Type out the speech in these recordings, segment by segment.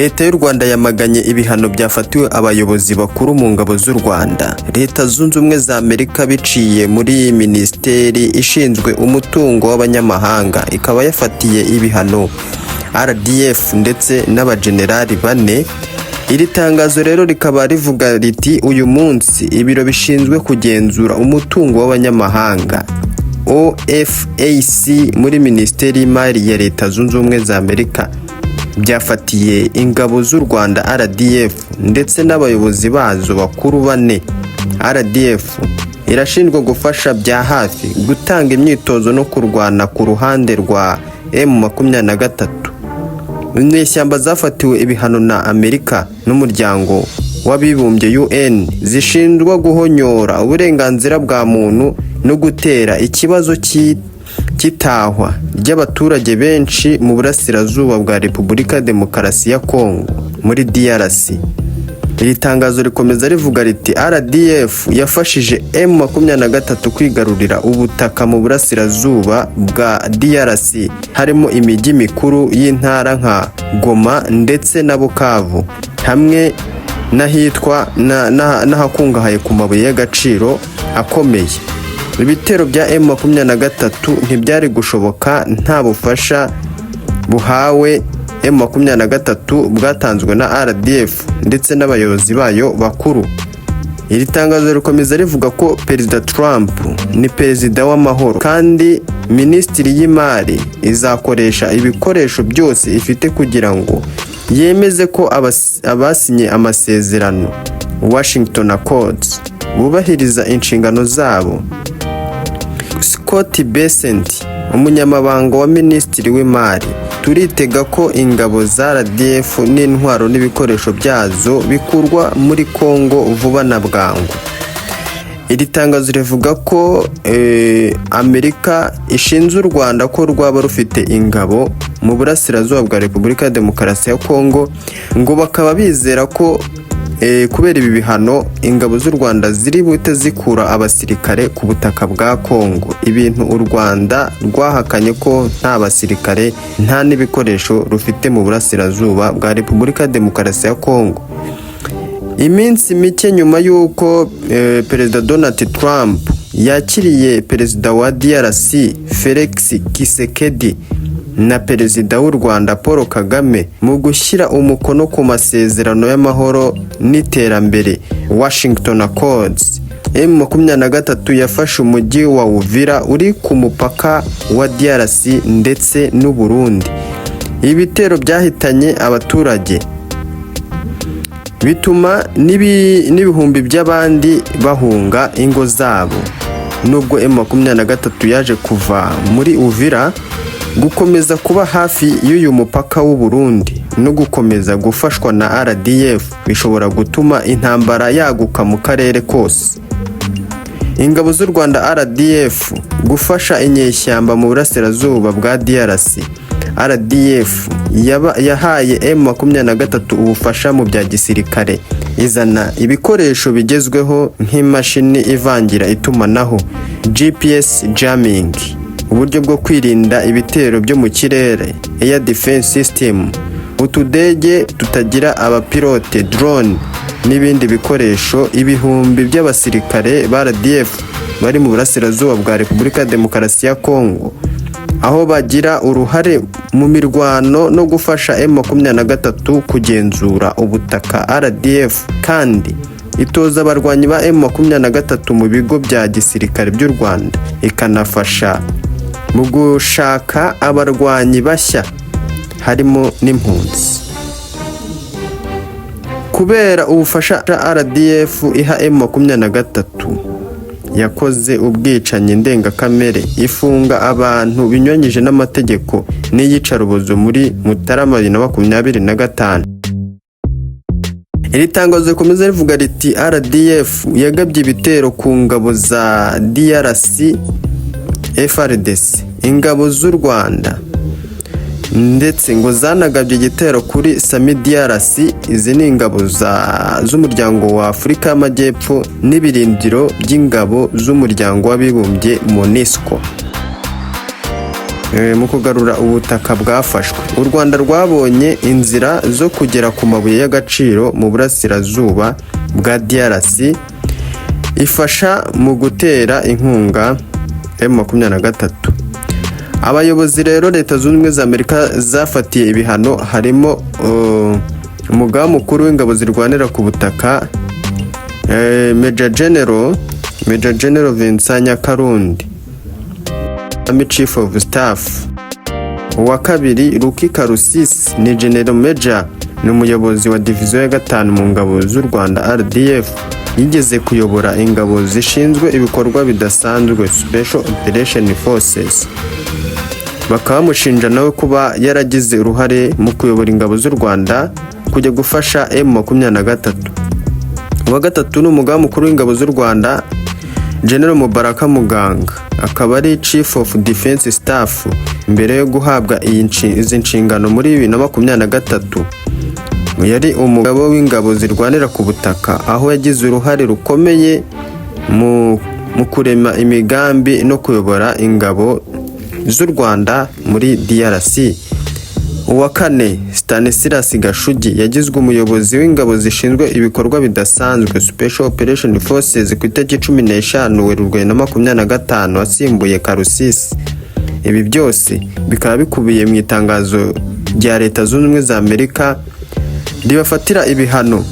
Leta y'u Rwanda yamaganye ibihano byafatiwe abayobozi bakuru mu ngabo z'u Rwanda. Leta Zunze Ubumwe za Amerika biciye muri Minisiteri ishinzwe umutungo w'abanyamahanga ikaba yafatiye ibihano RDF ndetse n'abajenerali 4. Iri tangazo rero rikaba rivuga riti uyu munsi ibiro bishinzwe kugenzura umutungo w'abanyamahanga OFAC muri Minisiteri y'Imari ya Leta Zunze Ubumwe za Amerika byafatiye ingabo z'u Rwanda RDF ndetse n'abayobozi bazo bakuru 4. RDF irashinjwa gufasha bya hafi gutanga imyitozo no kurwana ku ruhande rwa M23. Inyeshyamba zafatiwe ibihano na Amerika n'umuryango w'abibumbye UN zishinjwa guhonyora uburenganzira bwa muntu no gutera ikibazo cy'itahwa ry'abaturage benshi mu burasirazuba bwa Repubulika Demokarasi ya Kongo muri DRC. Iri tangazo rikomeza rivuga riti RDF yafashije M23 kwigarurira ubutaka mu burasirazuba bwa DRC harimo imijyi mikuru y'intara nka Goma ndetse na Bukavu hamwe n'ahitwa n'ahakungahaye ku mabuye y'agaciro akomeye. Ibitero bya M23 ntibyari gushoboka nta bufasha buhawe M23 bwatanzwe na RDF ndetse n'abayobozi bayo bakuru. Iri tangazo rikomeza rivuga ko Perezida Trump ni perezida w'amahoro kandi Minisitiri y'Imari izakoresha ibikoresho byose ifite kugira ngo yemeze ko abasinye amasezerano Washington Accords bubahiriza inshingano zabo. Scott Bessent, umunyamabanga wa Minisitiri w'Imari: turitega ko ingabo za RDF n'intwaro n'ibikoresho byazo bikurwa muri Kongo vuba na bwangu. Iri tangazo rivuga ko Amerika ishinze u Rwanda ko rwaba rufite ingabo mu burasirazuba bwa Repubulika Demokarasi ya Kongo, ngo bakaba bizera ko kubera ibi bihano ingabo z'u Rwanda ziri buhite zikura abasirikare ku butaka bwa Kongo, ibintu u Rwanda rwahakanye ko nta basirikare nta n'ibikoresho rufite mu burasirazuba bwa Repubulika Demokarasi ya Kongo. Iminsi mike nyuma y'uko Perezida Donald Trump yakiriye Perezida wa DRC Felix Tshisekedi na Perezida w'u Rwanda Paul Kagame mu gushyira umukono ku masezerano y'amahoro n'iterambere Washington Accords, M23 yafashe umujyi wa Uvira uri ku mupaka wa DRC ndetse n'u Burundi. Ibitero byahitanye abaturage bituma n'ibihumbi by'abandi bahunga ingo zabo. Nubwo M23 yaje kuva muri Uvira, gukomeza kuba hafi y'uyu mupaka w'u Burundi no gukomeza gufashwa na RDF bishobora gutuma intambara yaguka mu karere kose. Ingabo z'u Rwanda RDF gufasha inyeshyamba mu burasirazuba bwa DRC. RDF yahaye M23 ubufasha mu bya gisirikare, izana ibikoresho bigezweho nk'imashini ivangira itumanaho, GPS jamming, uburyo bwo kwirinda ibitero byo mu kirere, air defense system, utudege tutagira abapilote, drone n'ibindi bikoresho. Ibihumbi by'abasirikare ba RDF bari mu burasirazuba bwa Repubulika Demokarasi ya Kongo, aho bagira uruhare mu mirwano no gufasha M23 kugenzura ubutaka. RDF kandi itoza abarwanyi ba M23 mu bigo bya gisirikare by'u Rwanda, ikanafasha mu gushaka abarwanyi bashya harimo n'impunzi. Kubera ubufasha RDF iha M23 yakoze ubwicanyi ndengakamere, ifunga abantu binyuranyije n'amategeko n'iyicarubozo muri Mutarama 2025. Iri tangazo rikomeza rivuga riti RDF yagabye ibitero ku ngabo za DRC FARDC, ingabo z'u Rwanda ndetse ngo zanagabye igitero kuri Sami DRC. Izi ni ingabo z'umuryango wa Afurika y'Amajyepfo n'ibirindiro by'ingabo z'umuryango w'abibumbye MONUSCO. mu kugarura ubutaka bwafashwe. U Rwanda rwabonye inzira zo kugera ku mabuye y'agaciro mu burasirazuba bwa DRC, ifasha mu gutera inkunga M23. Abayobozi rero Leta Zunze Ubumwe za Amerika zafatiye ibihano harimo umugaba mukuru w'ingabo zirwanira ku butaka Major General Vincent Nyakarundi, Army Chief of Staff. Uwa kabiri Luki Karusisi ni General Major, ni umuyobozi wa diviziyo ya 5 mu ngabo z'u Rwanda RDF, yigeze kuyobora ingabo zishinzwe ibikorwa bidasanzwe Special Operation Forces. Bakaba bamushinja nawe kuba yaragize uruhare mu kuyobora ingabo z'u Rwanda kujya gufasha M23. Uwa gatatu ni umugaba mukuru w'ingabo z'u Rwanda General Mubaraka Muganga, akaba ari Chief of Defense Staff mbere yo guhabwa izi nshingano muri 2023. Yari umugabo w'ingabo zirwanira ku butaka, aho yagize uruhare rukomeye mu kurema imigambi no kuyobora ingabo z'u Rwanda muri DRC. Uwa kane Stanislas Gashugi yagizwe umuyobozi w'ingabo zishinzwe ibikorwa bidasanzwe Special Operation Forces ku itariki 15 Werurwe 2025, asimbuye Karusisi. Ibi byose bikaba bikubiye mu itangazo rya Leta Zunze Ubumwe za Amerika ribafatira ibihano.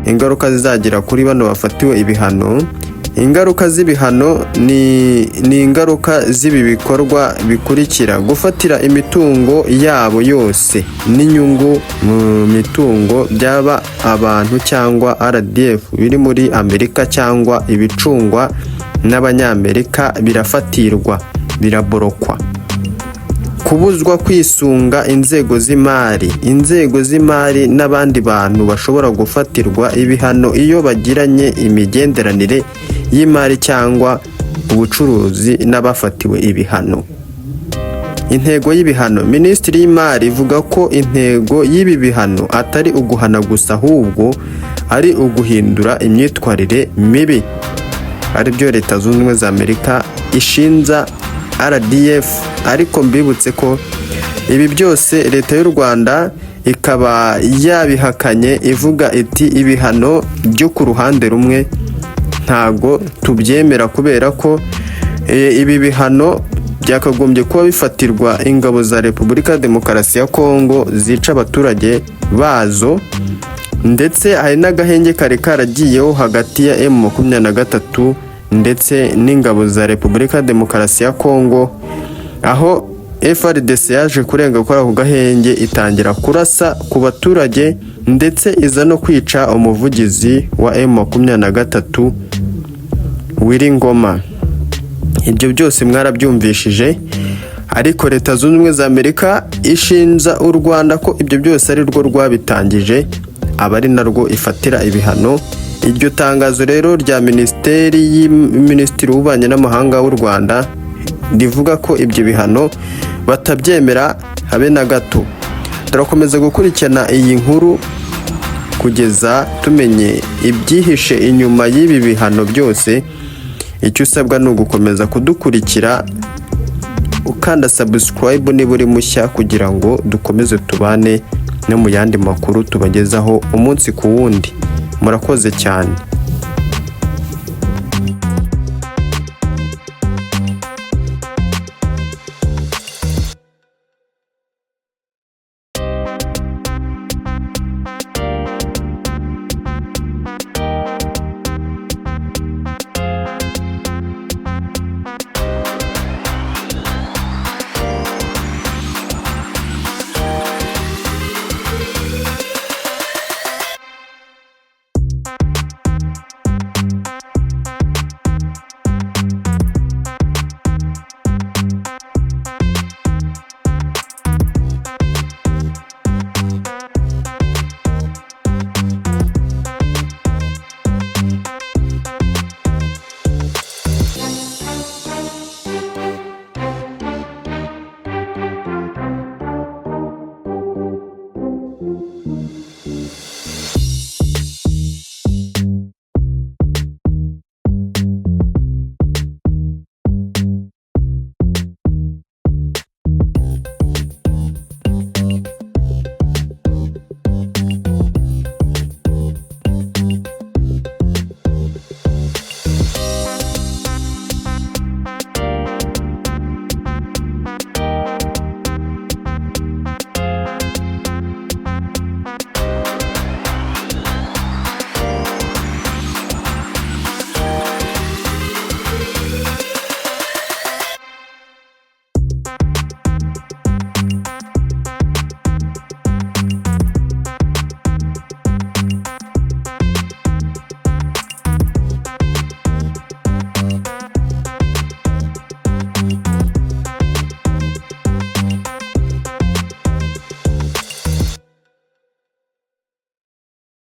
Ingaruka zizagira kuri bano bafatiwe ibihano. Ingaruka z'ibihano ni ingaruka z'ibi bikorwa bikurikira: gufatira imitungo yabo yose n'inyungu mu mitungo byaba abantu cyangwa RDF biri muri Amerika cyangwa ibicungwa n'Abanyamerika birafatirwa, biraborokwa. Kubuzwa kwisunga inzego z'imari n'abandi bantu bashobora gufatirwa ibihano iyo bagiranye imigenderanire y'imari cyangwa ubucuruzi n'abafatiwe ibihano. Intego y'ibihano. Minisitiri y'Imari ivuga ko intego y'ibi bihano atari uguhana gusa, ahubwo ari uguhindura imyitwarire mibi, ari byo Leta Zunze Ubumwe za Amerika ishinja RDF. Ariko mbibutse ko ibi byose Leta y'u Rwanda ikaba yabihakanye, ivuga iti ibihano byo ku ruhande rumwe ntago tubyemera, kubera ko ibi bihano byakagombye kuba bifatirwa ingabo za Repubulika ya Demokarasi ya Kongo zica abaturage bazo, ndetse hari n'agahenge kare karagiyeho hagati ya M23 ndetse n'ingabo za Repubulika ya Demokarasi ya Kongo, aho FARDC yaje kurenga kuri ako gahenge itangira kurasa ku baturage ndetse iza no kwica umuvugizi wa M23 Wiringoma. Ibyo byose mwarabyumvishije, ariko Leta Zunze Ubumwe za Amerika ishinja u Rwanda ko ibyo byose ari rwo rwabitangije, abari narwo ifatira ibihano. Iryo tangazo rero rya Minisitiri w'Ububanyi n'Amahanga w'u Rwanda rivuga ko ibyo bihano batabyemera habe na gato. Turakomeza gukurikirana iyi nkuru kugeza tumenye ibyihishe inyuma y'ibi bihano byose. Icyo usabwa ni ugukomeza kudukurikira ukanda subscribe niba uri mushya, kugira ngo dukomeze tubane no mu yandi makuru tubagezaho umunsi ku wundi. Murakoze cyane.